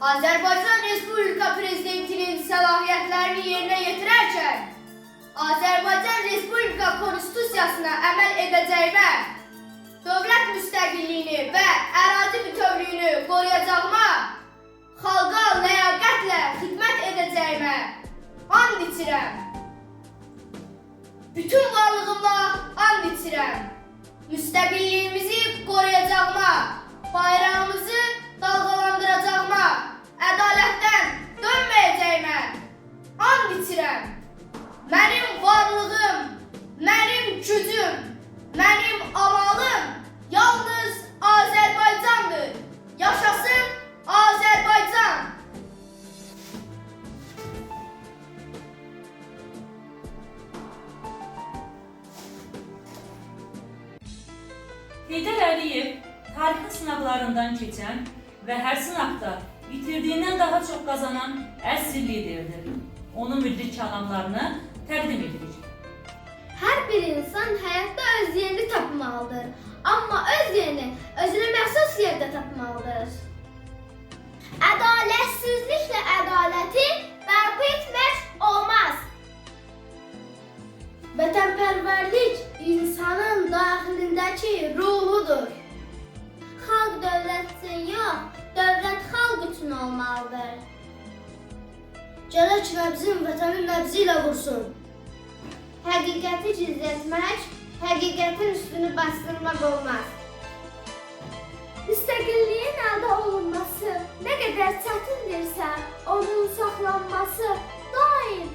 Azərbaycan Respublika Prezidentinin səlahiyyətlərini yerinə yetirərkən, Azərbaycan Respublika Konstitusiyasına əməl edəcəyimə, dövlət müstəqilliyini və ərazi bütövlüyünü qoruyacağıma, xalqa ləyaqətlə xidmət edəcəyimə and içirəm. Bütün varlığımla and içirəm. Müstəqilliyimizi qoruyacağıma, bayrağımızı dalğalandıracağıma, ədalətdən dönməyəcəyimə and içirəm. Mənim varlığım, mənim gücüm, mənim amalım yalnız Azərbaycandır. Yaşasın Azərbaycan! Heydər Əliyev tarixi sınaqlarından keçən və hər sınaqda bitirdiyindən daha çox qazanan əsl liderdir. Onun müdrik kəlamlarını təqdim edirik. Hər bir insan həyatda öz yerini tapmalıdır. Amma öz yerini özünə məxsus yerdə tapmalıdır. Ədalətsizliklə ədaləti bərpa etmək olmaz. Vətənpərvərlik insanın daxilindəki ruhudur. Xalq dövlət üçün yox, dövlət xalq üçün olmalıdır. Gərək nəbzin vətənin nəbzi ilə vursun. Həqiqəti gizlətmək, həqiqətin üstünü bastırmaq olmaz. Müstəqilliyin əldə olunması nə qədər çətindirsə, onun saxlanması daim